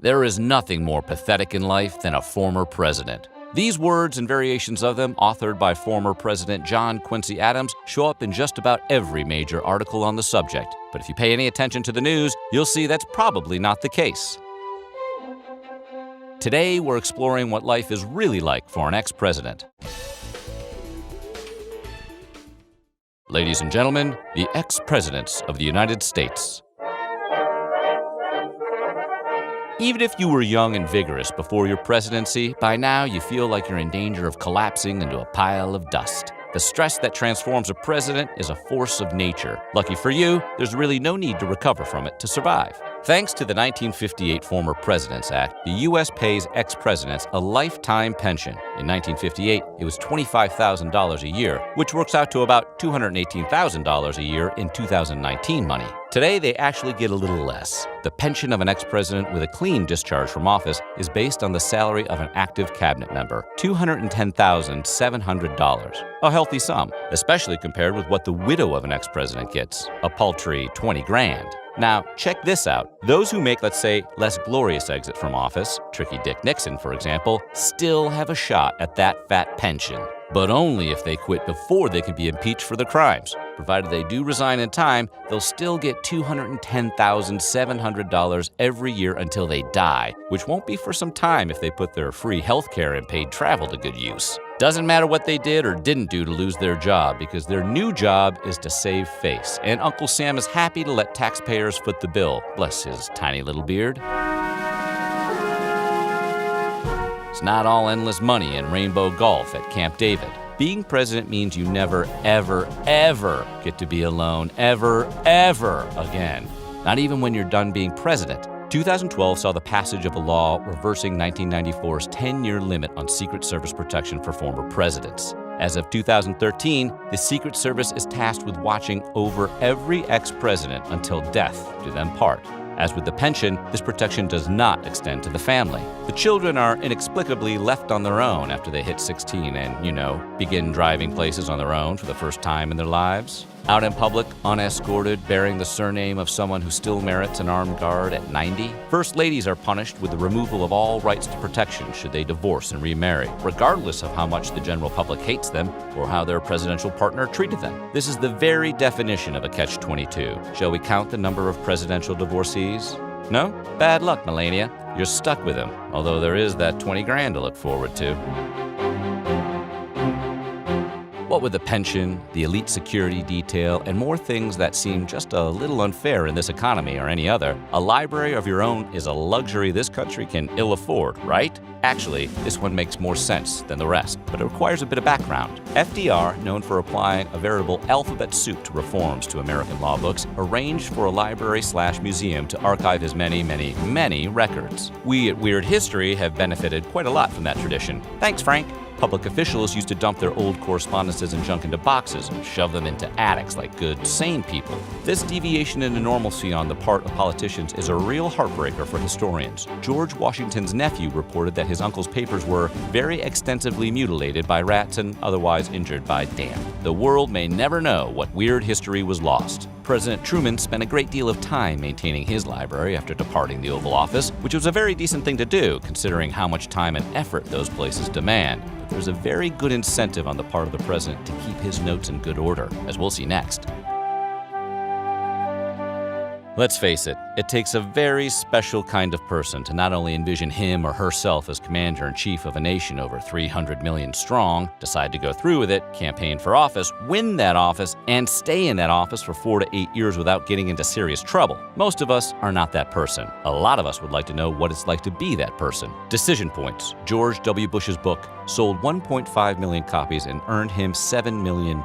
There is nothing more pathetic in life than a former president. These words and variations of them, authored by former President John Quincy Adams, show up in just about every major article on the subject. But if you pay any attention to the news, you'll see that's probably not the case. Today, we're exploring what life is really like for an ex-president. Ladies and gentlemen, the ex-presidents of the United States. Even if you were young and vigorous before your presidency, by now you feel like you're in danger of collapsing into a pile of dust. The stress that transforms a president is a force of nature. Lucky for you, there's really no need to recover from it to survive. Thanks to the 1958 Former Presidents Act, the U.S. pays ex-presidents a lifetime pension. In 1958, it was $25,000 a year, which works out to about $218,000 a year in 2019 money. Today, they actually get a little less. The pension of an ex-president with a clean discharge from office is based on the salary of an active cabinet member, $210,700. A healthy sum, especially compared with what the widow of an ex-president gets, a paltry $20,000. Now, check this out. Those who make, let's say, less glorious exit from office, Tricky Dick Nixon, for example, still have a shot at that fat pension. But only if they quit before they can be impeached for their crimes. Provided they do resign in time, they'll still get $210,700 every year until they die, which won't be for some time if they put their free health care and paid travel to good use. Doesn't matter what they did or didn't do to lose their job, because their new job is to save face, and Uncle Sam is happy to let taxpayers foot the bill, bless his tiny little beard. It's not all endless money and rainbow golf at Camp David. Being president means you never, ever, ever get to be alone, ever, ever again. Not even when you're done being president. 2012 saw the passage of a law reversing 1994's 10-year limit on Secret Service protection for former presidents. As of 2013, the Secret Service is tasked with watching over every ex-president until death do them part. As with the pension, this protection does not extend to the family. The children are inexplicably left on their own after they hit 16 and, begin driving places on their own for the first time in their lives. Out in public, unescorted, bearing the surname of someone who still merits an armed guard at 90. First ladies are punished with the removal of all rights to protection should they divorce and remarry, regardless of how much the general public hates them or how their presidential partner treated them. This is the very definition of a catch-22. Shall we count the number of presidential divorcees? No? Bad luck, Melania. You're stuck with him, although there is that $20,000 to look forward to. What with the pension, the elite security detail, and more things that seem just a little unfair in this economy or any other, a library of your own is a luxury this country can ill afford, right? Actually, this one makes more sense than the rest, but it requires a bit of background. FDR, known for applying a veritable alphabet soup to reforms to American law books, arranged for a library/museum to archive his many, many, many records. We at Weird History have benefited quite a lot from that tradition. Thanks, Frank. Public officials used to dump their old correspondences and junk into boxes and shove them into attics like good, sane people. This deviation into normalcy on the part of politicians is a real heartbreaker for historians. George Washington's nephew reported that his uncle's papers were very extensively mutilated by rats and otherwise injured by damp. The world may never know what weird history was lost. President Truman spent a great deal of time maintaining his library after departing the Oval Office, which was a very decent thing to do considering how much time and effort those places demand. But there's a very good incentive on the part of the president to keep his notes in good order, as we'll see next. Let's face it, it takes a very special kind of person to not only envision him or herself as commander-in-chief of a nation over 300 million strong, decide to go through with it, campaign for office, win that office, and stay in that office for 4 to 8 years without getting into serious trouble. Most of us are not that person. A lot of us would like to know what it's like to be that person. Decision points. George W. Bush's book sold 1.5 million copies and earned him $7 million.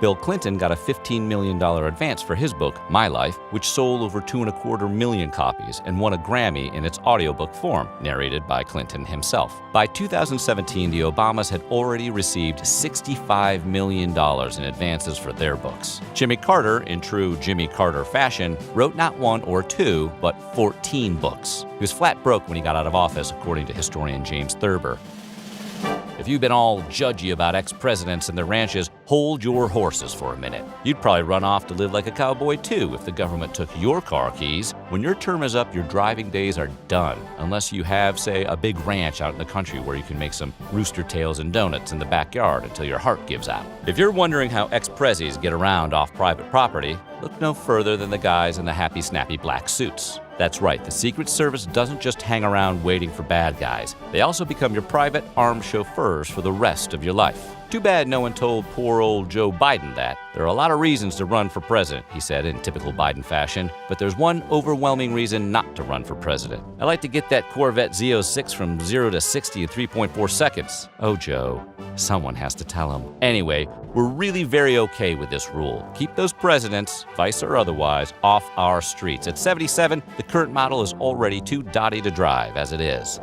Bill Clinton got a $15 million advance for his book, My Life, which sold over 2.25 million copies and won a Grammy in its audiobook form, narrated by Clinton himself. By 2017, the Obamas had already received $65 million in advances for their books. Jimmy Carter, in true Jimmy Carter fashion, wrote not 1 or 2, but 14 books. He was flat broke when he got out of office, according to historian James Thurber. If you've been all judgy about ex-presidents and their ranches, hold your horses for a minute. You'd probably run off to live like a cowboy too if the government took your car keys. When your term is up, your driving days are done, unless you have, say, a big ranch out in the country where you can make some rooster tails and donuts in the backyard until your heart gives out. If you're wondering how ex-prezzies get around off private property, look no further than the guys in the happy, snappy black suits. That's right, the Secret Service doesn't just hang around waiting for bad guys. They also become your private armed chauffeurs for the rest of your life. Too bad no one told poor old Joe Biden that. There are a lot of reasons to run for president, he said in typical Biden fashion, but there's one overwhelming reason not to run for president. I like to get that Corvette Z06 from 0 to 60 in 3.4 seconds. Oh, Joe, someone has to tell him. Anyway, we're really very okay with this rule. Keep those presidents, vice or otherwise, off our streets. At 77, the current model is already too dotty to drive as it is.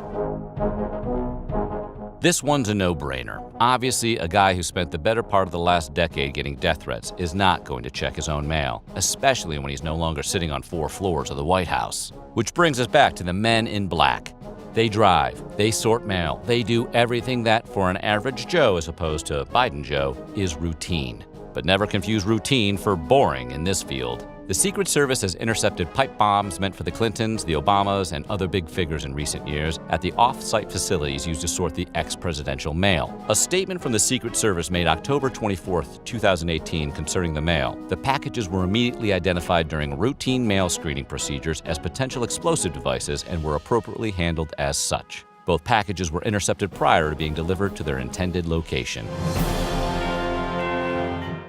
This one's a no-brainer. Obviously, a guy who spent the better part of the last decade getting death threats is not going to check his own mail, especially when he's no longer sitting on 4 floors of the White House. Which brings us back to the men in black. They drive, they sort mail, they do everything that, for an average Joe as opposed to Biden Joe, is routine. But never confuse routine for boring in this field. The Secret Service has intercepted pipe bombs meant for the Clintons, the Obamas, and other big figures in recent years at the off-site facilities used to sort the ex-presidential mail. A statement from the Secret Service made October 24, 2018 concerning the mail. The packages were immediately identified during routine mail screening procedures as potential explosive devices and were appropriately handled as such. Both packages were intercepted prior to being delivered to their intended location.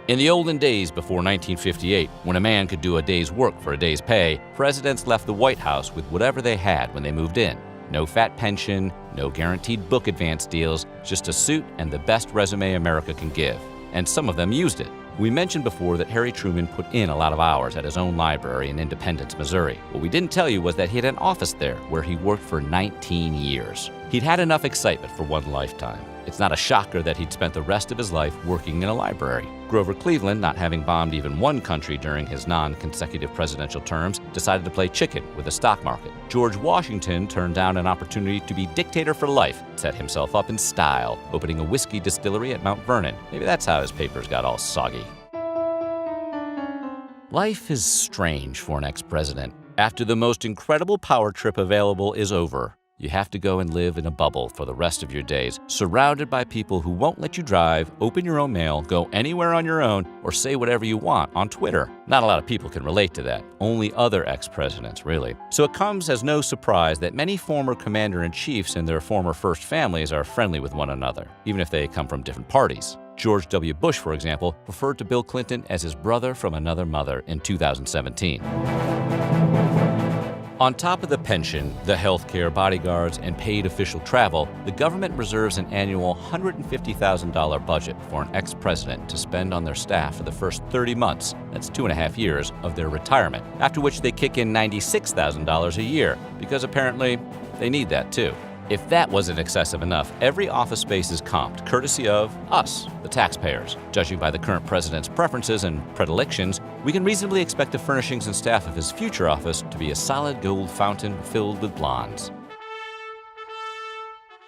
In the olden days before 1958, when a man could do a day's work for a day's pay, presidents left the White House with whatever they had when they moved in. No fat pension, no guaranteed book advance deals, just a suit and the best resume America can give. And some of them used it. We mentioned before that Harry Truman put in a lot of hours at his own library in Independence, Missouri. What we didn't tell you was that he had an office there where he worked for 19 years. He'd had enough excitement for one lifetime. It's not a shocker that he'd spent the rest of his life working in a library. Grover Cleveland, not having bombed even one country during his non-consecutive presidential terms, decided to play chicken with the stock market. George Washington turned down an opportunity to be dictator for life, set himself up in style, opening a whiskey distillery at Mount Vernon. Maybe that's how his papers got all soggy. Life is strange for an ex-president. After the most incredible power trip available is over, you have to go and live in a bubble for the rest of your days, surrounded by people who won't let you drive, open your own mail, go anywhere on your own, or say whatever you want on Twitter. Not a lot of people can relate to that. Only other ex-presidents, really. So it comes as no surprise that many former commander-in-chiefs and their former first families are friendly with one another, even if they come from different parties. George W. Bush, for example, referred to Bill Clinton as his brother from another mother in 2017. On top of the pension, the health care, bodyguards, and paid official travel, the government reserves an annual $150,000 budget for an ex-president to spend on their staff for the first 30 months, that's 2.5 years, of their retirement, after which they kick in $96,000 a year, because apparently they need that too. If that wasn't excessive enough, every office space is comped, courtesy of us, the taxpayers. Judging by the current president's preferences and predilections, we can reasonably expect the furnishings and staff of his future office to be a solid gold fountain filled with blondes.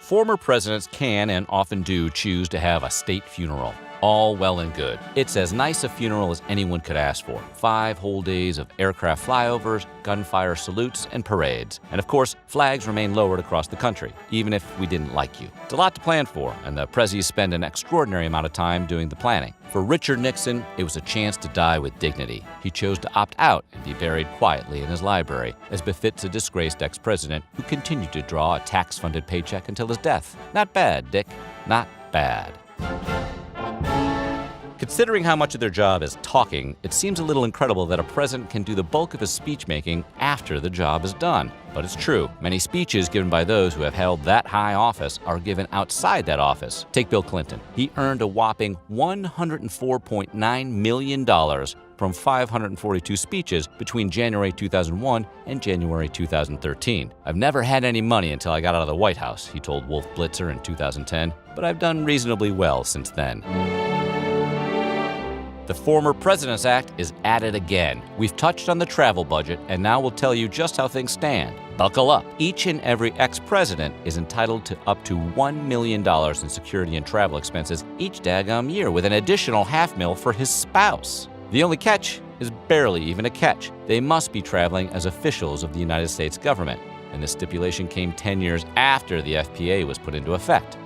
Former presidents can and often do choose to have a state funeral. All well and good. It's as nice a funeral as anyone could ask for. 5 whole days of aircraft flyovers, gunfire salutes, and parades. And of course, flags remain lowered across the country, even if we didn't like you. It's a lot to plan for, and the prezzies spend an extraordinary amount of time doing the planning. For Richard Nixon, it was a chance to die with dignity. He chose to opt out and be buried quietly in his library, as befits a disgraced ex-president who continued to draw a tax-funded paycheck until his death. Not bad, Dick. Not bad. Considering how much of their job is talking, it seems a little incredible that a president can do the bulk of his speech-making after the job is done. But it's true. Many speeches given by those who have held that high office are given outside that office. Take Bill Clinton. He earned a whopping $104.9 million from 542 speeches between January 2001 and January 2013. I've never had any money until I got out of the White House, he told Wolf Blitzer in 2010, but I've done reasonably well since then. The Former Presidents Act is at it again. We've touched on the travel budget, and now we'll tell you just how things stand. Buckle up. Each and every ex-president is entitled to up to $1 million in security and travel expenses each daggum year, with an additional $500,000 for his spouse. The only catch is barely even a catch. They must be traveling as officials of the United States government, and this stipulation came 10 years after the FPA was put into effect.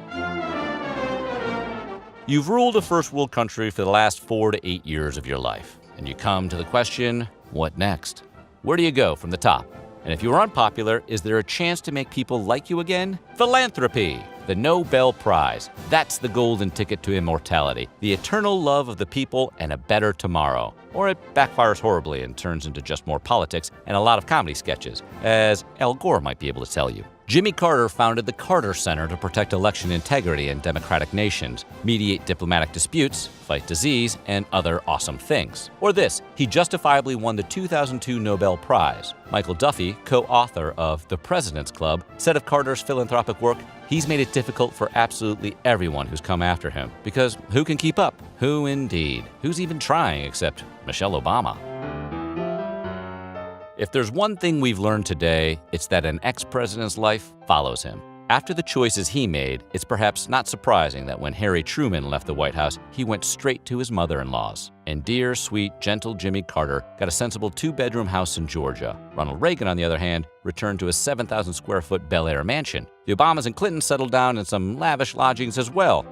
You've ruled a first world country for the last 4 to 8 years of your life, and you come to the question, what next? Where do you go from the top? And if you are unpopular, is there a chance to make people like you again? Philanthropy, the Nobel Prize. That's the golden ticket to immortality, the eternal love of the people and a better tomorrow. Or it backfires horribly and turns into just more politics and a lot of comedy sketches, as Al Gore might be able to tell you. Jimmy Carter founded the Carter Center to protect election integrity in democratic nations, mediate diplomatic disputes, fight disease, and other awesome things. Or this, he justifiably won the 2002 Nobel Prize. Michael Duffy, co-author of The President's Club, said of Carter's philanthropic work, he's made it difficult for absolutely everyone who's come after him. Because who can keep up? Who indeed? Who's even trying except Michelle Obama? If there's one thing we've learned today, it's that an ex-president's life follows him. After the choices he made, it's perhaps not surprising that when Harry Truman left the White House, he went straight to his mother-in-law's. And dear, sweet, gentle Jimmy Carter got a sensible 2-bedroom house in Georgia. Ronald Reagan, on the other hand, returned to a 7,000-square-foot Bel Air mansion. The Obamas and Clintons settled down in some lavish lodgings as well.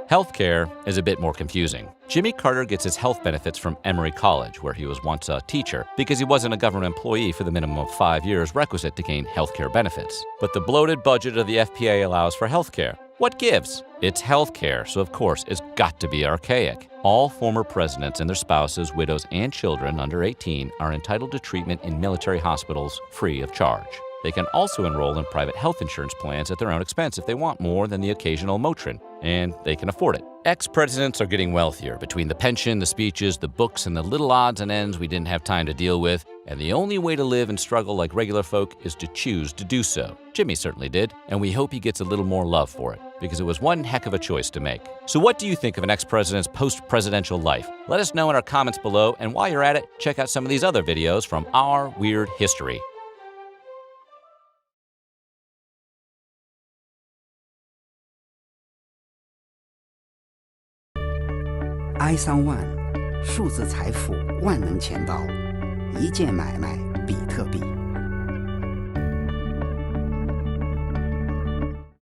Healthcare is a bit more confusing. Jimmy Carter gets his health benefits from Emory College, where he was once a teacher, because he wasn't a government employee for the minimum of 5 years requisite to gain healthcare benefits. But the bloated budget of the FPA allows for healthcare. What gives? It's healthcare, so of course it's got to be archaic. All former presidents and their spouses, widows, and children under 18 are entitled to treatment in military hospitals free of charge. They can also enroll in private health insurance plans at their own expense if they want more than the occasional Motrin, and they can afford it. Ex-presidents are getting wealthier between the pension, the speeches, the books, and the little odds and ends we didn't have time to deal with, and the only way to live and struggle like regular folk is to choose to do so. Jimmy certainly did, and we hope he gets a little more love for it, because it was one heck of a choice to make. So what do you think of an ex-president's post-presidential life? Let us know in our comments below, and while you're at it, check out some of these other videos from Our Weird History. iSunOne 数字财富万能钱包，一键买卖比特币。